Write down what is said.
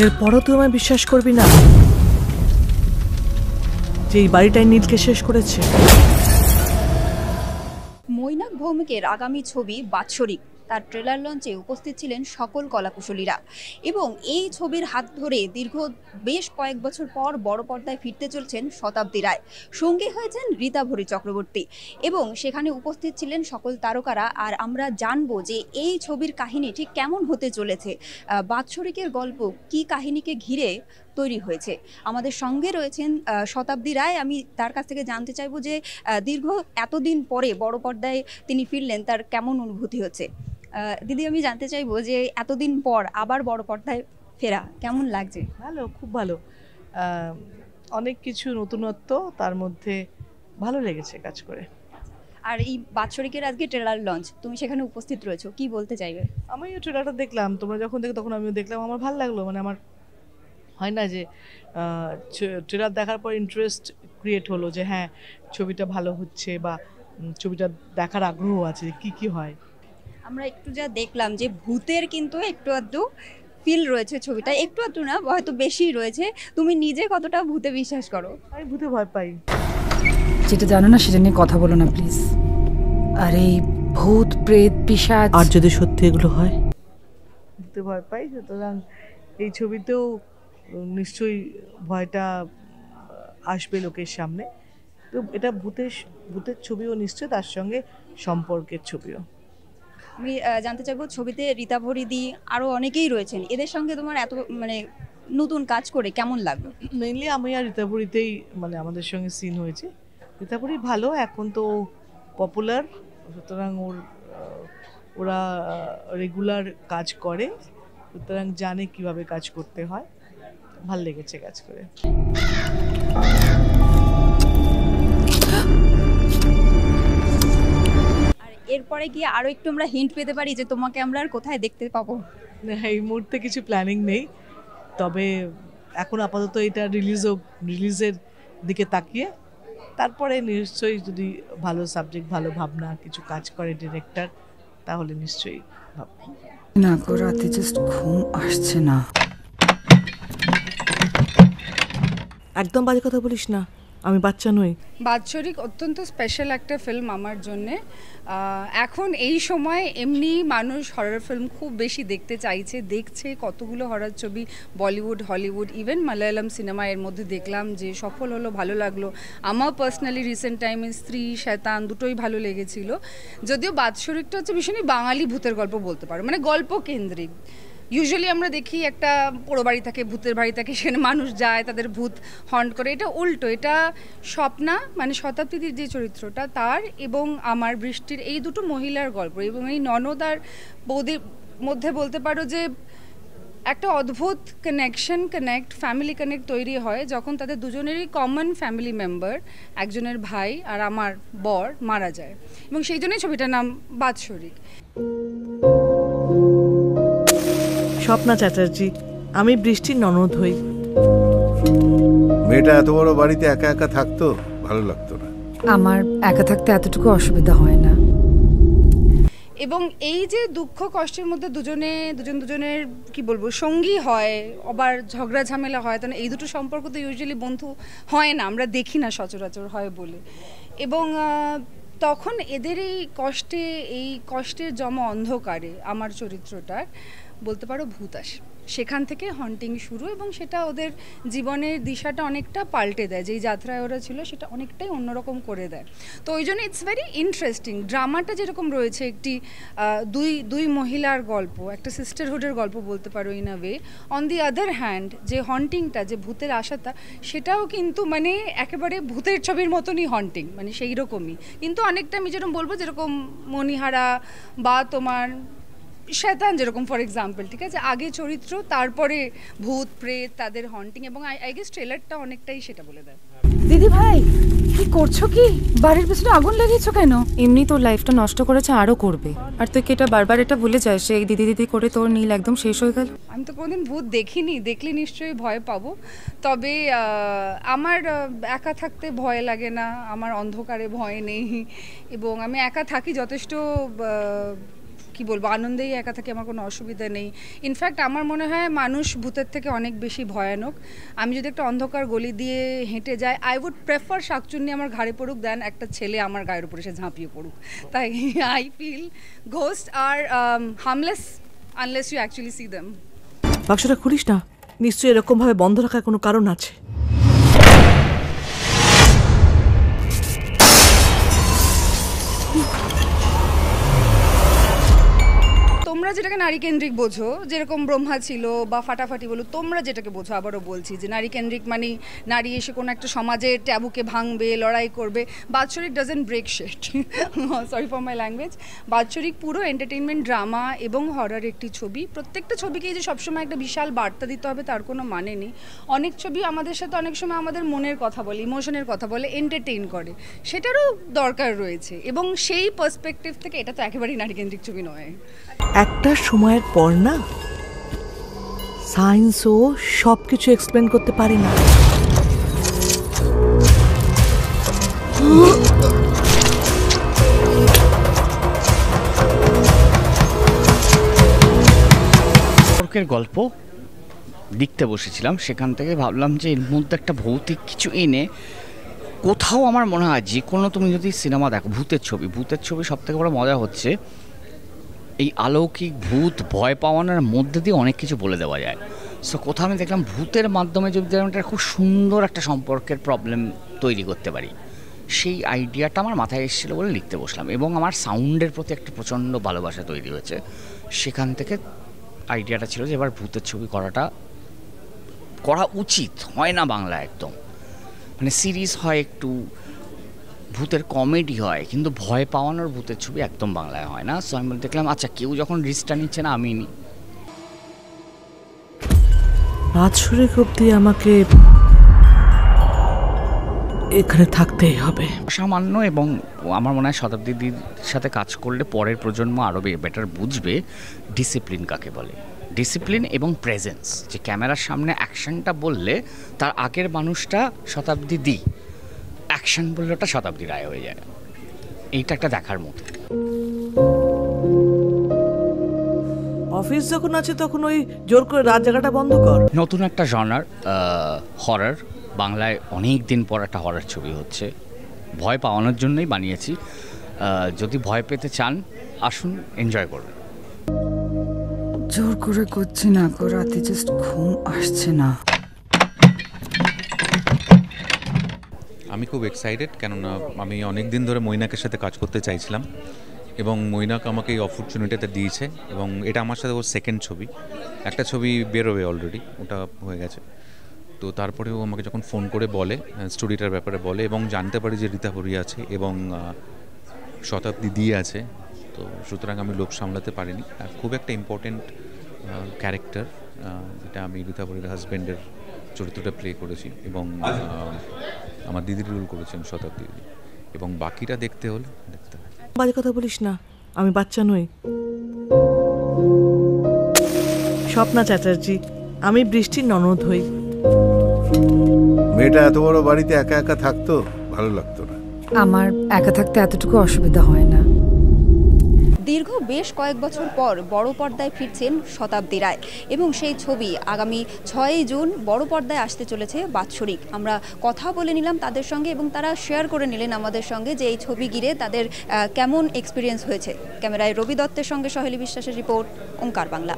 এরপরও তুই আমায় বিশ্বাস করবি না যে এই বাড়িটাই নীলকে শেষ করেছে? মৈনাক ভৌমিকের আগামী ছবি বাৎসরিক তার ট্রেলার লঞ্চে উপস্থিত ছিলেন সকল কলাকুশলীরা এবং এই ছবির হাত ধরে দীর্ঘ বেশ কয়েক বছর পর বড় পর্দায় ফিরতে চলছেন শতাব্দী রায়। সঙ্গী হয়েছেন রীতাভরী চক্রবর্তী এবং সেখানে উপস্থিত ছিলেন সকল তারকারা। আর আমরা জানবো যে এই ছবির কাহিনী ঠিক কেমন হতে চলেছে, বাৎসরিকের গল্প কি কাহিনীকে ঘিরে তৈরি হয়েছে। আমাদের সঙ্গে রয়েছেন শতাব্দী রায়। আমি তার কাছ থেকে জানতে চাইবো যে দীর্ঘ এতদিন পরে বড় পর্দায় তিনি ফিরলেন, তার কেমন অনুভূতি হচ্ছে। দিদি, আমি জানতে চাইবো যে এতদিন পর আবার বড় পর্দায় ফেরা কেমন লাগছে? ভালো, খুব ভালো। অনেক কিছু নতুনত্ব, তার মধ্যে ভালো লেগেছে কাজ করে। আর এই বাৎসরিকের আজকে ট্রেলার লঞ্চ, তুমি সেখানে উপস্থিত রয়েছো, কি বলতে চাইবে? আমিও ট্রেলারটা দেখলাম, তোমরা যখন দেখো তখন আমিও দেখলাম, আমার ভালো লাগলো। মানে আমার হয় না যে ট্রেলার দেখার পর ইন্টারেস্ট ক্রিয়েট হলো যে হ্যাঁ ছবিটা ভালো হচ্ছে বা ছবিটা দেখার আগ্রহ আছে কি কি হয়। আমরা একটু যা দেখলাম যে ভূতের কিন্তু একটু আধটু ফিল রয়েছে ছবিটা, একটু আধটু না হয়তো বেশি রয়েছে। তুমি নিজে কতটা ভূতে বিশ্বাস করো? আমি ভূতে ভয় পাই। যেটা জানো না সেটা নিয়ে কথা বলো না প্লিজ। আর এই ভূত প্রেত পিশাচ, আর যদি সত্যি এগুলো হয়? ভূতে ভয় পাই, সুতরাং এই ছবিতেও নিশ্চয়ই ভয়টা আসবে লোকের সামনে। তো এটা ভূতের ছবিও নিশ্চয়ই, তার সঙ্গে সম্পর্কের ছবিও। আমি জানতে চাইবো ছবিতে রীতাভরী দি আরও অনেকেই রয়েছেন, এদের সঙ্গে তোমার এত মানে নতুন কাজ করে কেমন লাগলো? মেইনলি আমি আর রীতাভরীতেই মানে আমাদের সঙ্গে সিন হয়েছে। রীতাভরী ভালো, এখন তো পপুলার, সুতরাং ওরা রেগুলার কাজ করে, সুতরাং জানে কিভাবে কাজ করতে হয়। ভাল লেগেছে কাজ করে। আর এরপরে গিয়ে আরও একটু আমরা হিন্ট পেতে পারি যে তোমাকে আমরা আর কোথায় দেখতে পাবো? এই মুহূর্তে কিছু প্ল্যানিং নেই, তবে এখন আপাতত এটা রিলিজের দিকে তাকিয়ে তারপরে নিশ্চয়ই যদি ভালো সাবজেক্ট, ভালো ভাবনা, কিছু কাজ করে ডিরেক্টর, তাহলে নিশ্চয়ই ভাববো। না গো, রাতে জাস্ট ঘুম আসছে না। একদম বাজে কথা বলিস না, আমি বাচ্চা নই। বাৎসরিক অত্যন্ত স্পেশাল একটা ফিল্ম আমার জন্যে। এখন এই সময় এমনি মানুষ হরর ফিল্ম খুব বেশি দেখতে চাইছে, দেখছে কতগুলো হরর ছবি, Bollywood, Hollywood, even Malayalam cinema এর মধ্যে দেখলাম যে সফল হলো, ভালো লাগলো। আমার পার্সোনালি রিসেন্ট টাইমে স্ত্রী, শয়তান দুটোই ভালো লেগেছিল। যদিও বাৎসরিকটা হচ্ছে ভীষণই বাঙালি ভূতের গল্প বলতে পারো, মানে গল্প কেন্দ্রিক। ইউজুয়ালি আমরা দেখি একটা পোড়ো বাড়ি থাকে, ভূতের বাড়ি থাকে, সেখানে মানুষ যায়, তাদের ভূত হন্ট করে। এটা উল্টো, এটা স্বপ্না মানে শতাব্দীর যে চরিত্রটা তার এবং আমার বৃষ্টির এই দুটো মহিলার গল্প। এবং এই ননদ আর বৌদির মধ্যে বলতে পারো যে একটা অদ্ভুত ফ্যামিলি কানেক্ট তৈরি হয় যখন তাদের দুজনেরই কমন ফ্যামিলি মেম্বার, একজনের ভাই আর আমার বর মারা যায়, এবং সেই জন্যই ছবিটার নাম বাৎসরিক। স্বপ্না চ্যাটার্জি, আমি বৃষ্টির ননদ হই। মেয়েটা এত বড় বাড়িতে একা একা থাকতো, ভালো লাগতো না। আমার একা থাকতে এতটুকু অসুবিধা হয় না। এবং এই যে দুঃখ কষ্টের মধ্যে দুজনের কি বলবো সঙ্গী হয়, আবার ঝগড়া ঝামেলা হয়, তখন এই দুটো সম্পর্ক তো ইউজুয়ালি বন্ধু হয় না, আমরা দেখি না সচরাচর হয় বলে। এবং তখন এদের এই কষ্টের জমা অন্ধকারে আমার চরিত্রটার বলতে পারো ভূত আসে, সেখান থেকে হন্টিং শুরু, এবং সেটা ওদের জীবনের দিশাটা অনেকটা পাল্টে দেয়। যেই যাত্রায় ওরা ছিল সেটা অনেকটাই অন্যরকম করে দেয়। তো ওই জন্য ইটস ভেরি ইন্টারেস্টিং। ড্রামাটা যেরকম রয়েছে একটি দুই মহিলার গল্প, একটা সিস্টারহুডের গল্প বলতে পারো in a way, on the other hand যে হন্টিংটা, যে ভূতের আশাটা, সেটাও কিন্তু মানে একেবারে ভূতের ছবির মতনই হন্টিং, মানে সেই রকমই, কিন্তু অনেকটা আমি যেরকম বলবো যেরকম মণিহারা বা তোমার শয়তান যেরকম ফর এক্সাম্পল, ঠিক আছে, আগে চরিত্র তারপরে ভূত প্রেত তাদের হন্টিং, এবং আই গেস ট্রেলারটা অনেকটাই সেটা বলে দেয়। দিদি ভাই, কি করছো? কি বাড়ির পেছনে আগুন লাগিয়েছো কেন? এমনি তোর লাইফটা নষ্ট করেছে, আরো করবে। আর তুই কি এটা বারবার এটা ভুলে যাস যে এই দিদি দিদি করে তোর নীল একদম শেষ হয়ে গেল? আমি তো কোনোদিন ভূত দেখিনি, দেখলে নিশ্চয়ই ভয় পাবো। তবে আমার একা থাকতে ভয় লাগে না, আমার অন্ধকারে ভয় নেই, এবং আমি একা থাকি যথেষ্ট কি বলবো, আনন্দেই একা থাকি, আমার কোনো অসুবিধা নেই। ইনফ্যাক্ট আমার মনে হয় মানুষ ভূতের থেকে অনেক বেশি ভয়ানক। আমি যদি একটা অন্ধকার গলি দিয়ে হেঁটে যাই, আই উড প্রেফার শাকচুন্নি আমার ঘাড়ে পড়ুক দেন একটা ছেলে আমার গায়ের উপরে সে ঝাঁপিয়ে পড়ুক। তাই I feel ghost are harmless unless you actually see them. বাক্সটা খুলিস না, নিশ্চয়ই এরকম ভাবে বন্ধ রাখার কোনো কারণ আছে। তোমরা যেটাকে নারী কেন্দ্রিক বোঝো, যেরকম ব্রহ্মা ছিল বা ফাটাফাটি বলো, তোমরা যেটাকে বোঝো, আবারও বলছি যে নারী কেন্দ্রিক মানে নারী এসে কোনো একটা সমাজের ট্যাবুকে ভাঙবে, লড়াই করবে। বাৎসরিক doesn't break shit, sorry for my language. বাৎসরিক পুরো এন্টারটেইনমেন্ট, ড্রামা এবং হরর একটি ছবি। প্রত্যেকটা ছবিকেই যে সবসময় একটা বিশাল বার্তা দিতে হবে তার কোনো মানে নেই। অনেক ছবি আমাদের সাথে অনেক সময় আমাদের মনের কথা বলে, ইমোশনের কথা বলে, এন্টারটেইন করে, সেটারও দরকার রয়েছে। এবং সেই পার্সপেক্টিভ থেকে এটা তো একেবারেই নারী কেন্দ্রিক ছবি নয়। একটা সময়ের পর না সায়েন্সও সব কিছু এক্সপ্লেন করতে পারে না। গল্প লিখতে বসেছিলাম, সেখান থেকে ভাবলাম যে এর মধ্যে একটা ভৌতিক কিছু এনে কোথাও, আমার মনে হয় যে কোনো তুমি যদি সিনেমা দেখো, ভূতের ছবি সব থেকে বড় মজা হচ্ছে এই অলৌকিক ভূত ভয় পাওয়ানোর মধ্যে দিয়ে অনেক কিছু বলে দেওয়া যায়। সো কোথাও আমি দেখলাম ভূতের মাধ্যমে যদি একটা খুব সুন্দর একটা সম্পর্কের প্রবলেম তৈরি করতে পারি, সেই আইডিয়াটা আমার মাথায় এসেছিলো বলে লিখতে বসলাম। এবং আমার সাউন্ডের প্রতি একটা প্রচণ্ড ভালোবাসা তৈরি হয়েছে। সেখান থেকে আইডিয়াটা ছিল যে এবার ভূতের ছবি করা উচিত। হয় না বাংলা একদম, মানে সিরিজ হয়, একটু ভূতের কমেডি হয়, কিন্তু ভয় পাওয়ানোর ভূতের ছবি একদম বাংলায় হয় না। সো আমি দেখলাম আচ্ছা, কেউ যখন রিস্কটা নিচ্ছে না, আমি নিই। বাৎসরিক অবধি আমাকে এখানে থাকতেই হবে। সামান্য, এবং আমার মনে হয় শতাব্দীর সাথে কাজ করলে পরের প্রজন্ম আরও বেটার বুঝবে ডিসিপ্লিন কাকে বলে। ডিসিপ্লিন এবং প্রেজেন্স, যে ক্যামেরার সামনে অ্যাকশনটা বললে তার আগের মানুষটা শতাব্দী অ্যাকশন বললে ওটা শতাব্দী রায় হয়ে যায়। এইটা একটা দেখার মতো। অফিস যখন আছে তখন ওই জোর করে রাত জায়গাটা বন্ধ কর। নতুন একটা জনার হরর, বাংলায় অনেক দিন পর একটা হরর ছবি হচ্ছে, ভয় পাওয়ানোর জন্যই বানিয়েছি। যদি ভয় পেতে চান আসুন, এনজয় করবেন। জোর করে করছি না গো, রাতে জাস্ট ঘুম আসছে না। আমি খুব এক্সাইটেড, কেননা আমি অনেক দিন ধরে মৈনাকের সাথে কাজ করতে চাইছিলাম এবং মৈনাক আমাকে এই অপরচুনিটিটা দিয়েছে। এবং এটা আমার সাথে ওর সেকেন্ড ছবি। একটা ছবি বেরোবে অলরেডি, ওটা হয়ে গেছে। তো তারপরেও আমাকে যখন ফোন করে বলে, স্টোরিটার ব্যাপারে বলে, এবং জানতে পারি যে রীতা হরি আছে এবং শতাব্দী দিয়ে আছে, তো সুতরাং আমি লোভ সামলাতে পারিনি। আর খুব একটা ইম্পর্টেন্ট ক্যারেক্টার, যেটা আমি রীতা হরির হাজব্যান্ডের চরিত্রটা প্লে করেছি, এবং আমার দিদির রোল করেছেন শতাব্দী। এবং বাকিটা দেখতে হবে। বাজে কথা বলিস না, আমি বাচ্চা নই। স্বপ্না চ্যাটার্জি, আমি বৃষ্টির ননদ হই। মেয়েটা এত বড় বাড়িতে একা একা থাকতো, ভালো লাগতো না। আমার একা থাকতে এতটুকু অসুবিধা হয় না। দীর্ঘ বেশ কয়েক বছর পর বড় পর্দায় ফিরছেন শতাব্দী রায়, এবং সেই ছবি আগামী 6 জুন বড় পর্দায় আসতে চলেছে বাৎসরিক। আমরা কথা বলে নিলাম তাদের সঙ্গে, এবং তারা শেয়ার করে নিলেন আমাদের সঙ্গে যে এই ছবি ঘিরে তাদের কেমন এক্সপিরিয়েন্স হয়েছে। ক্যামেরায় রবি দত্তের সঙ্গে সহেলি বিশ্বাসের রিপোর্ট, ওঙ্কার বাংলা।